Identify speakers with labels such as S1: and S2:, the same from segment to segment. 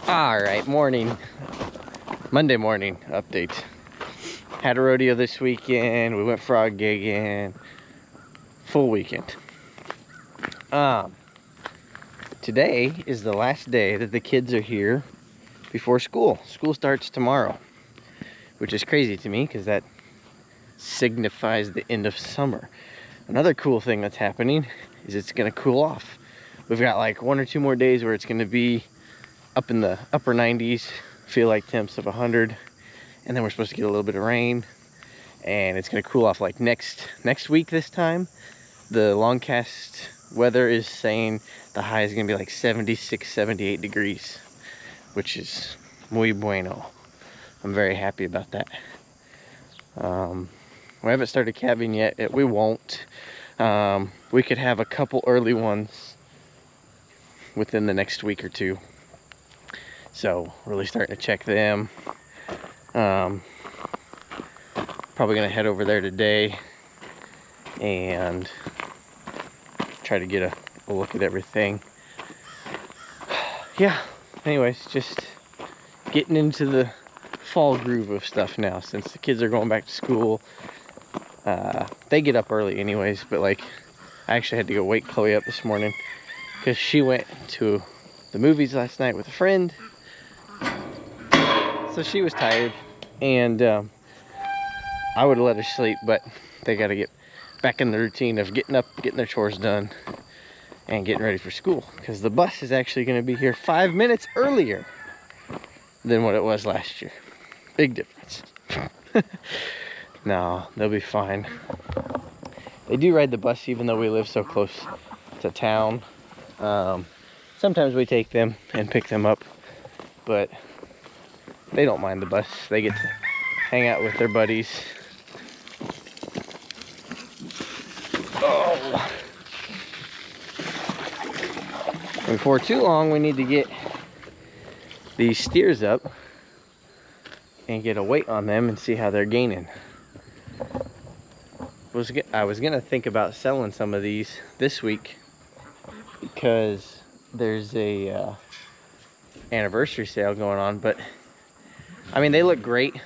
S1: All right, Monday morning update. Had a rodeo this weekend. We went frog gigging. Full weekend. Today is the last day that the kids are here before school. School starts tomorrow, which is crazy to me because that signifies the end of summer. Another cool thing that's happening is it's gonna cool off. We've got like 1 or 2 more days where it's gonna be up in the upper 90s, feel like temps of 100, and then we're supposed to get a little bit of rain, and it's gonna cool off like next week this time. The longcast weather is saying the high is gonna be like 76, 78 degrees, which is muy bueno. I'm very happy about that. We haven't started calving yet. We won't. We could have a couple early ones within the next week or two. So really starting to check them. Probably gonna head over there today and try to get a look at everything. Yeah, anyways, just getting into the fall groove of stuff now since the kids are going back to school. They get up early anyways, but like I actually had to go wake Chloe up this morning because she went to the movies last night with a friend. So she was tired, and I would have let her sleep, but they got to get back in the routine of getting up, getting their chores done, and getting ready for school, because the bus is actually going to be here 5 minutes earlier than what it was last year. Big difference. No, they'll be fine. They do ride the bus even though we live so close to town. Sometimes we take them and pick them up, but they don't mind the bus. They get to hang out with their buddies. Oh. Before too long, we need to get these steers up and get a weight on them and see how they're gaining. I was gonna think about selling some of these this week because there's a anniversary sale going on, but I mean, they look great.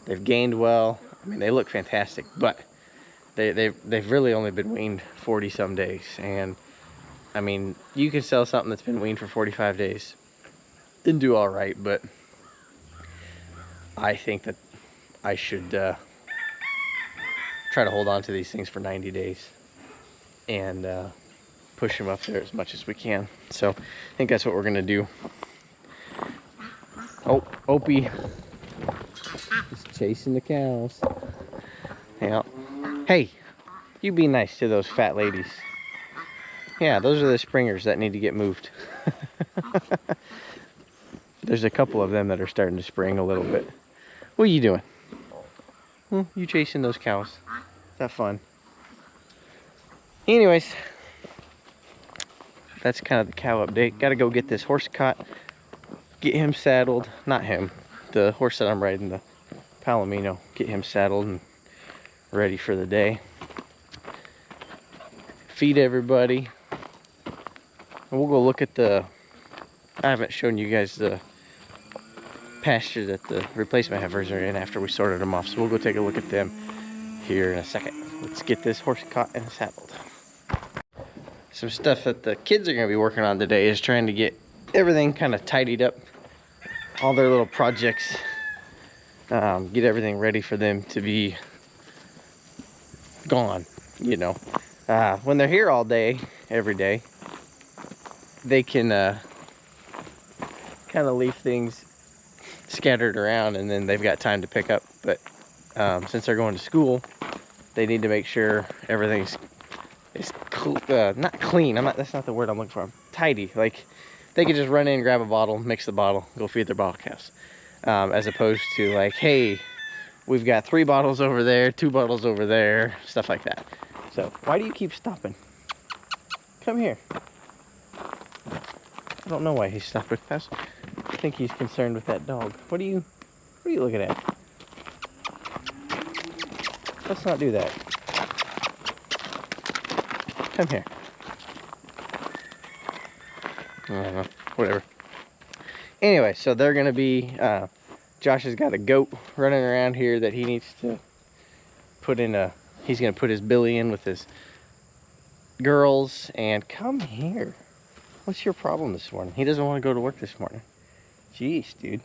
S1: They've gained well. I mean, they look fantastic, but they've really only been weaned 40 some days. And I mean, you can sell something that's been weaned for 45 days and do all right, but I think that I should try to hold on to these things for 90 days and push them up there as much as we can. So I think that's what we're gonna do. Oh, Opie is chasing the cows. Yeah. Hey, you be nice to those fat ladies. Yeah, those are the springers that need to get moved. There's a couple of them that are starting to spring a little bit. What are you doing? You chasing those cows? Is that fun? Anyways, that's kind of the cow update. Got to go get this horse caught. Get him saddled, not him, the horse that I'm riding, the Palomino. Get him saddled and ready for the day. Feed everybody. And we'll go look at I haven't shown you guys the pasture that the replacement heifers are in after we sorted them off. So we'll go take a look at them here in a second. Let's get this horse caught and saddled. Some stuff that the kids are gonna be working on today is trying to get everything kind of tidied up, all their little projects, get everything ready for them to be gone, you know. When they're here all day, every day, they can kind of leave things scattered around and then they've got time to pick up. But since they're going to school, they need to make sure everything's not clean. That's not the word I'm looking for. Tidy. Like, they could just run in, grab a bottle, mix the bottle, go feed their bottle calves. As opposed to like, hey, we've got 3 bottles over there, 2 bottles over there, stuff like that. So why do you keep stopping? Come here. I don't know why he stopped with us. I think he's concerned with that dog. What are you looking at? Let's not do that. Come here. I don't know, whatever. Anyway, so they're gonna be, Josh has got a goat running around here that he needs to put in a, he's gonna put his billy in with his girls. And come here. What's your problem this morning? He doesn't want to go to work this morning. Jeez, dude.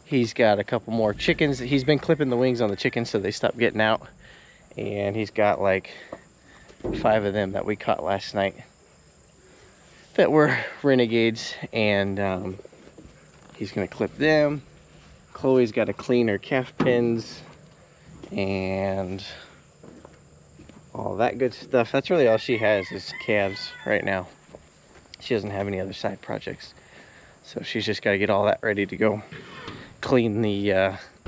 S1: He's got a couple more chickens. He's been clipping the wings on the chickens so they stop getting out. And he's got like 5 of them that we caught last night that were renegades. And he's gonna clip them. Chloe's got to clean her calf pins and all that good stuff. That's really all she has is calves right now. She doesn't have any other side projects. So she's just got to get all that ready to go. Clean the,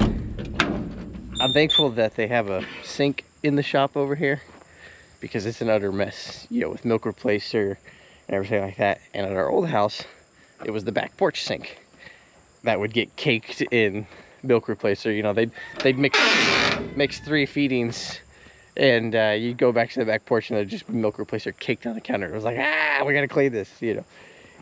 S1: I'm thankful that they have a sink in the shop over here because it's an utter mess, you know, with milk replacer and everything like that. And at our old house, it was the back porch sink that would get caked in milk replacer. You know, they'd mix 3 feedings, and you'd go back to the back porch and there'd just be milk replacer caked on the counter. It was like, we gotta clean this, you know.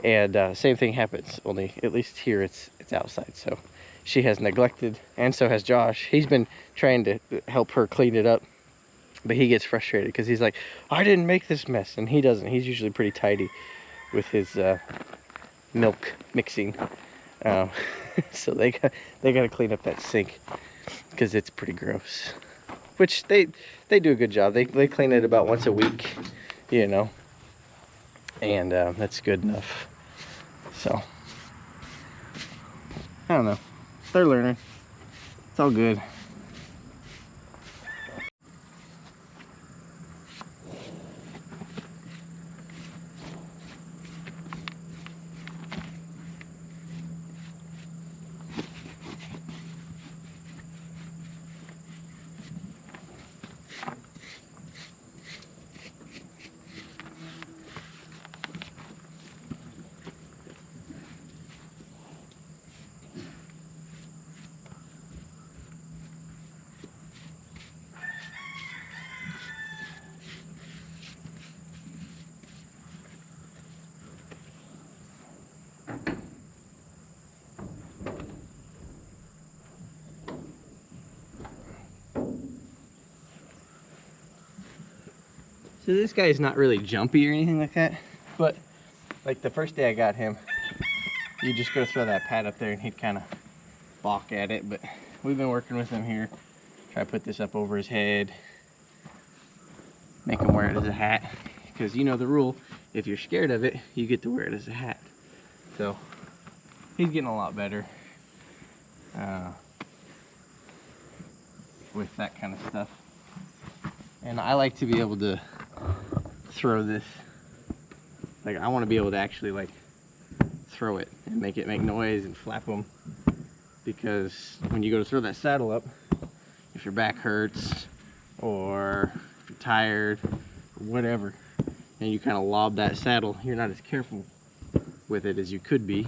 S1: And same thing happens, only at least here it's outside. So she has neglected, and so has Josh. He's been trying to help her clean it up, but he gets frustrated because he's like, I didn't make this mess, and he doesn't. He's usually pretty tidy with his milk mixing. So they got to clean up that sink because it's pretty gross. Which they do a good job. They clean it about once a week, you know, and that's good enough. So I don't know. They're learning. It's all good. So this guy is not really jumpy or anything like that, but like the first day I got him, you just go throw that pad up there and he'd kind of balk at it. But we've been working with him here. Try to put this up over his head, make him wear it as a hat, because you know the rule, if you're scared of it, you get to wear it as a hat. So he's getting a lot better with that kind of stuff. And I like to be able to throw this, like I want to be able to actually like throw it and make it make noise and flap them, because when you go to throw that saddle up, if your back hurts or if you're tired or whatever, and you kind of lob that saddle, you're not as careful with it as you could be.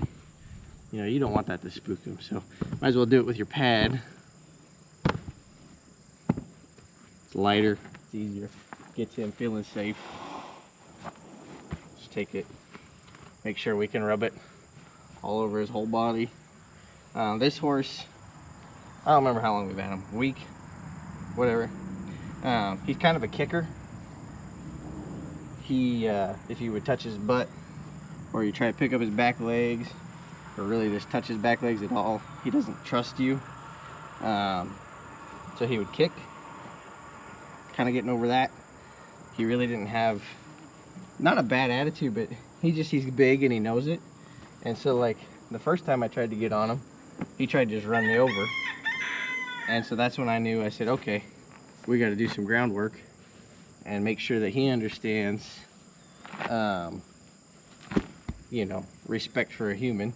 S1: You know, you don't want that to spook them, so might as well do it with your pad. It's lighter, it's easier, gets him feeling safe. Just take it, make sure we can rub it all over his whole body. This horse, I don't remember how long we've had him, a week, whatever. He's kind of a kicker. He, if you would touch his butt, or you try to pick up his back legs, or really just touch his back legs at all, he doesn't trust you. So he would kick. Kind of getting over that. He really didn't have, not a bad attitude, but he's big and he knows it. And so like the first time I tried to get on him, he tried to just run me over. And so that's when I knew, I said, okay, we got to do some groundwork and make sure that he understands, you know, respect for a human.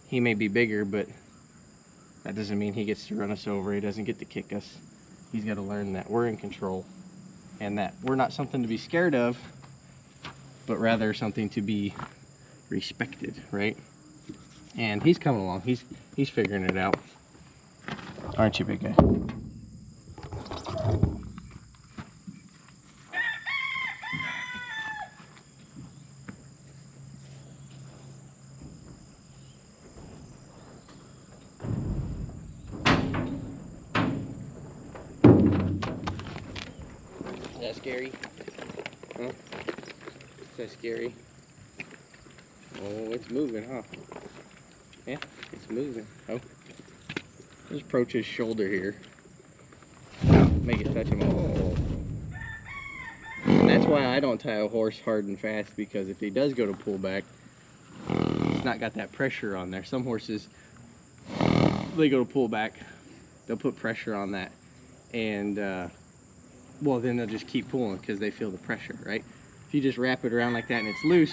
S1: He may be bigger, but that doesn't mean he gets to run us over. He doesn't get to kick us. He's got to learn that we're in control and that we're not something to be scared of, but rather something to be respected, right? And he's coming along. He's figuring it out. Aren't you, big guy? that scary? Huh? Is that scary? Oh, it's moving, huh? Yeah, it's moving. Oh. Just approach his shoulder here. Make it touch him. Oh. And that's why I don't tie a horse hard and fast, because if he does go to pull back, it's not got that pressure on there. Some horses, they go to pull back, they'll put pressure on that, and well, then they'll just keep pulling because they feel the pressure, right? If you just wrap it around like that and it's loose,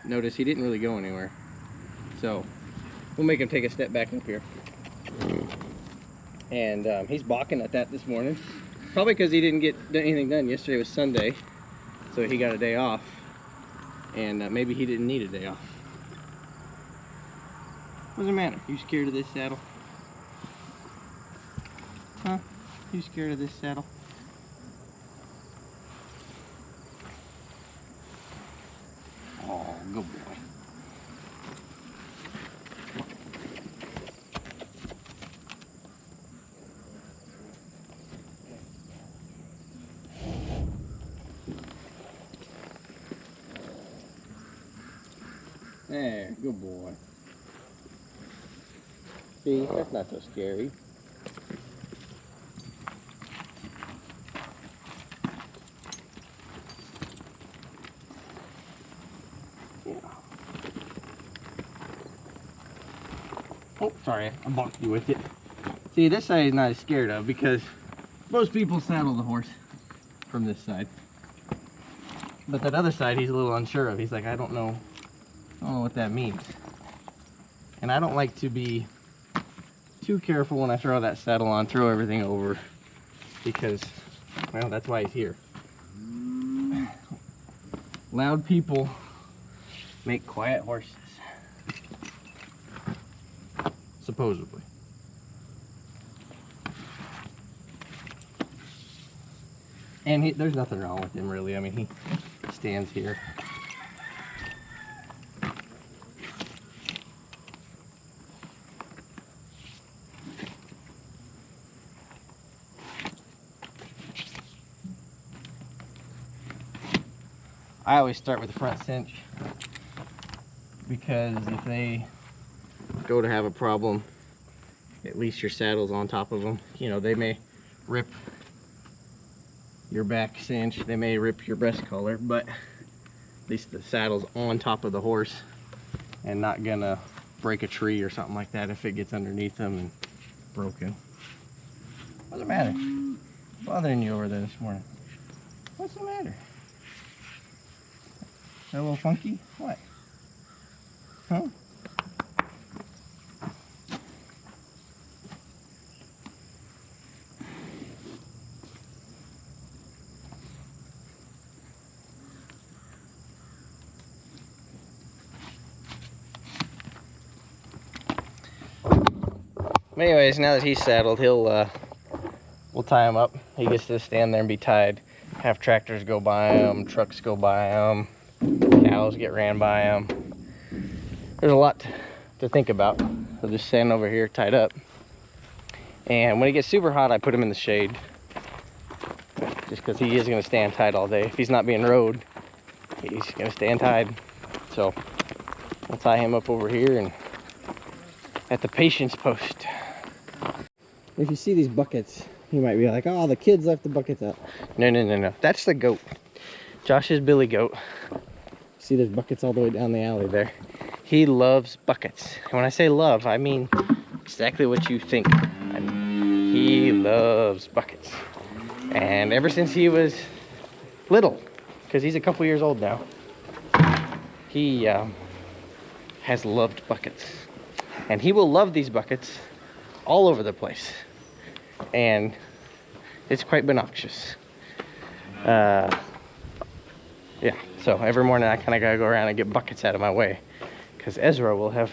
S1: notice he didn't really go anywhere. So we'll make him take a step back up here. And he's balking at that this morning, probably because he didn't get anything done. Yesterday was Sunday, so he got a day off, and maybe he didn't need a day off. What's the matter? You scared of this saddle? Huh? You scared of this saddle? Oh, good boy. There, good boy. See, that's not so scary. Yeah. Oh, sorry, I balked you with it. See, this side he's not as scared of, because most people saddle the horse from this side. But that other side he's a little unsure of. He's like, I don't know what that means. And I don't like to be too careful when I throw that saddle on, throw everything over, because, well, that's why he's here. Loud people make quiet horses. Supposedly. And there's nothing wrong with him, really. I mean, he stands here. I always start with the front cinch, because if they go to have a problem, at least your saddle's on top of them. You know, they may rip your back cinch, they may rip your breast collar, but at least the saddle's on top of the horse and not gonna break a tree or something like that if it gets underneath them and broken. What's the matter? What's bothering you over there this morning? What's the matter? Is that a little funky? What? Huh? Anyways, now that he's saddled, we'll tie him up. He gets to stand there and be tied. Have tractors go by him, trucks go by him, cows get ran by him. There's a lot to think about. He'll just stand over here tied up. And when it gets super hot, I put him in the shade, just because he is going to stand tied all day. If he's not being rode, he's going to stand tied. So we'll tie him up over here and at the patience post. If you see these buckets, you might be like, oh, the kids left the buckets out. No, no, no, no. That's the goat. Josh's Billy goat. See, there's buckets all the way down the alley there. He loves buckets. And when I say love, I mean exactly what you think. He loves buckets. And ever since he was little, because he's a couple years old now, he has loved buckets. And he will love these buckets all over the place. And it's quite obnoxious. Yeah, so every morning I kind of gotta go around and get buckets out of my way, because Ezra will have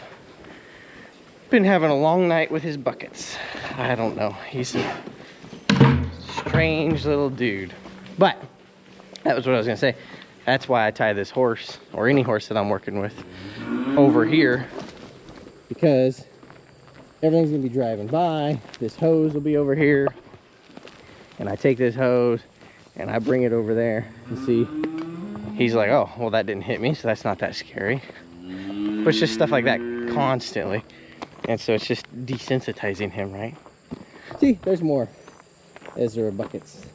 S1: been having a long night with his buckets. I don't know, he's a strange little dude. But that was what I was gonna say. That's why I tie this horse, or any horse that I'm working with, over here, because everything's gonna be driving by. This hose will be over here, and I take this hose And I bring it over there and see. He's like, oh, well, that didn't hit me, so that's not that scary. But it's just stuff like that constantly. And so it's just desensitizing him, right? See, there's more Ezra buckets.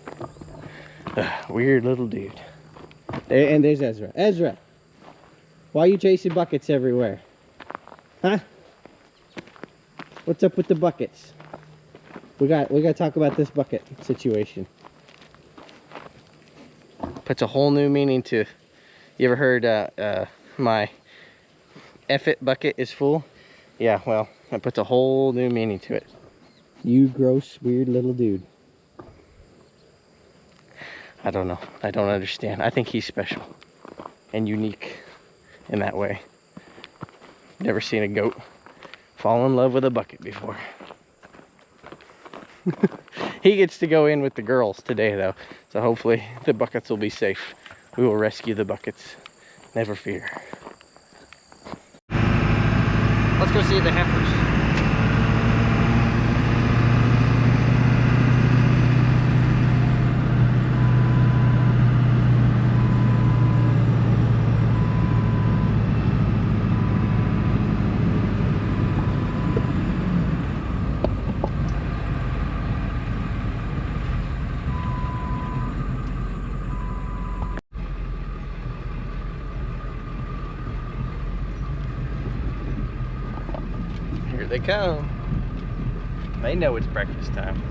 S1: Weird little dude. And there's Ezra. Ezra, why are you chasing buckets everywhere? Huh? What's up with the buckets? We got to talk about this bucket situation. Puts a whole new meaning to. You ever heard my F it bucket is full? Yeah, well, that puts a whole new meaning to it. You gross, weird little dude. I don't know. I don't understand. I think he's special and unique in that way. Never seen a goat fall in love with a bucket before. He gets to go in with the girls today, though, so hopefully the buckets will be safe. We will rescue the buckets. Never fear. Let's go see the heifers. Here they come. They know it's breakfast time.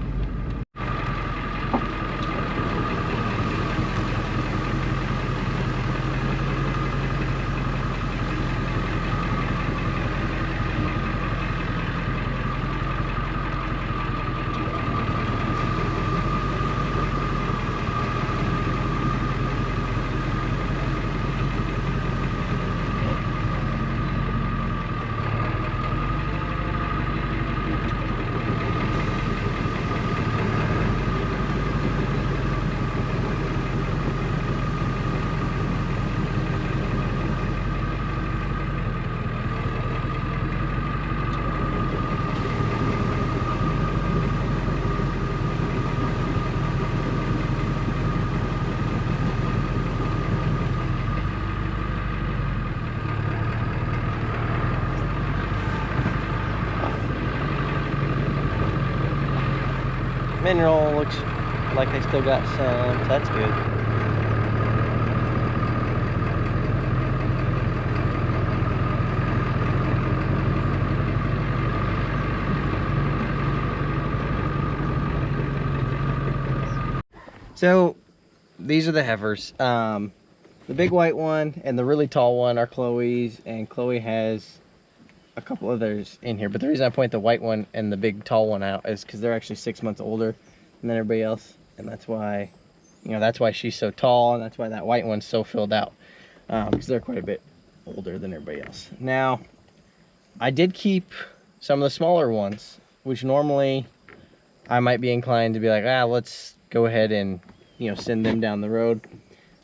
S1: Mineral looks like they still got some, so that's good. So these are the heifers. The big white one and the really tall one are Chloe's, and Chloe has a couple others in here, but the reason I point the white one and the big tall one out is because they're actually 6 months older than everybody else, and that's why, you know, that's why she's so tall, and that's why that white one's so filled out, because they're quite a bit older than everybody else. Now, I did keep some of the smaller ones, which normally I might be inclined to be like, let's go ahead and, you know, send them down the road.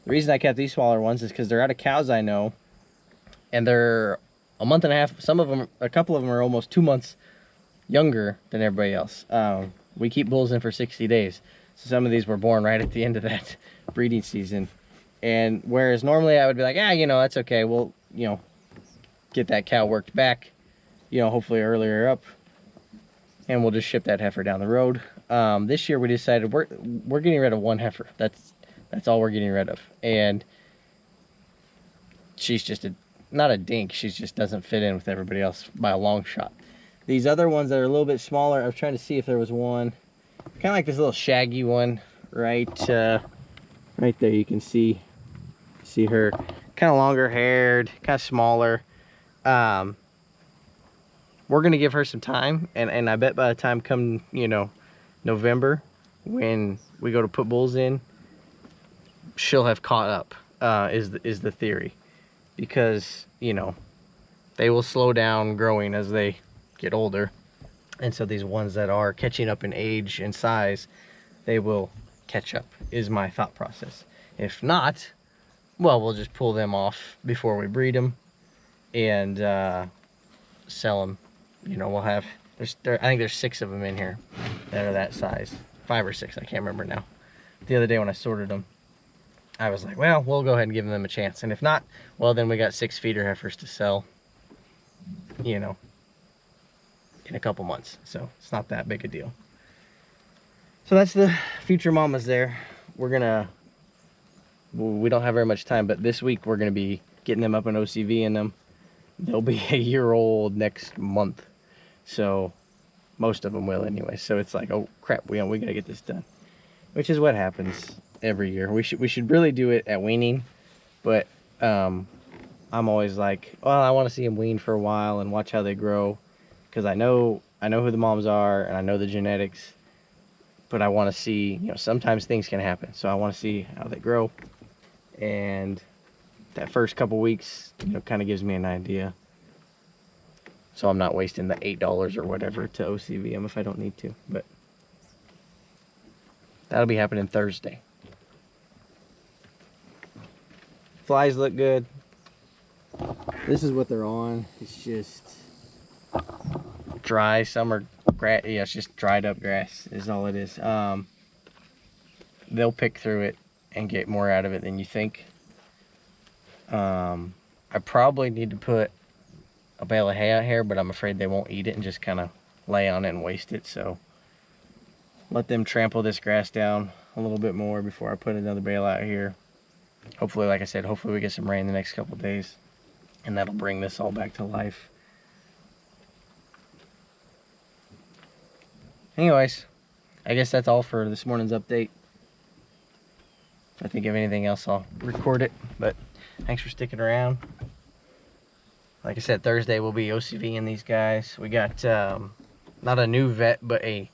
S1: The reason I kept these smaller ones is because they're out of cows I know, and they're a month and a half. Some of them, a couple of them are almost 2 months younger than everybody else. We keep bulls in for 60 days. So some of these were born right at the end of that breeding season. And whereas normally I would be like, you know, that's okay. We'll, you know, get that cow worked back, you know, hopefully earlier up, and we'll just ship that heifer down the road. This year we decided we're getting rid of one heifer. That's all we're getting rid of. And she's just not a dink, she just doesn't fit in with everybody else by a long shot. These other ones that are a little bit smaller, I was trying to see if there was one, kind of like this little shaggy one, right there. You can see her, kind of longer haired, kind of smaller. We're gonna give her some time, and I bet by the time come, you know, November, when we go to put bulls in, she'll have caught up, is the theory. Because, you know, they will slow down growing as they get older, and so these ones that are catching up in age and size, they will catch up, is my thought process. If not, well, we'll just pull them off before we breed them and sell them. You know, we'll have, I think there's 6 of them in here that are that size, 5 or 6, I can't remember now. the other day when I sorted them, I was like, well, we'll go ahead and give them a chance. And if not, well, then we got 6 feeder heifers to sell, you know, in a couple months. So it's not that big a deal. So that's the future mamas there. We don't have very much time, but this week we're gonna be getting them up in OCV in them. They'll be a year old next month. So most of them will anyway. So it's like, oh crap, we gotta get this done. Which is what happens every year. We should really do it at weaning, but I'm always like, well, I want to see them wean for a while and watch how they grow, because I know who the moms are and I know the genetics, but I want to see, you know, sometimes things can happen, so I want to see how they grow. And that first couple weeks, you know, kind of gives me an idea, so I'm not wasting the $8 or whatever to OCV them if I don't need to. But that'll be happening Thursday. Flies look good. This is what they're on. It's just dry summer grass. Yeah, it's just dried up grass is all it is. They'll pick through it and get more out of it than you think. I probably need to put a bale of hay out here, but I'm afraid they won't eat it and just kind of lay on it and waste it. So let them trample this grass down a little bit more before I put another bale out here. Hopefully, like I said, hopefully we get some rain the next couple days, and that'll bring this all back to life. Anyways, I guess that's all for this morning's update. If I think of anything else, I'll record it. But thanks for sticking around. Like I said, Thursday we'll be OCVing these guys. We got not a new vet, but a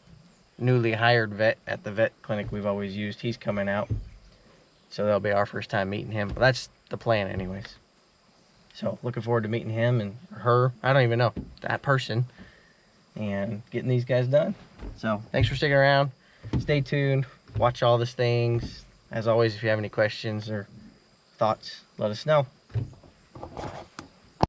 S1: newly hired vet at the vet clinic we've always used. He's coming out, so that'll be our first time meeting him. But that's the plan anyways. So looking forward to meeting him and her. I don't even know, that person, and getting these guys done. So thanks for sticking around. Stay tuned. Watch all these things. As always, if you have any questions or thoughts, let us know.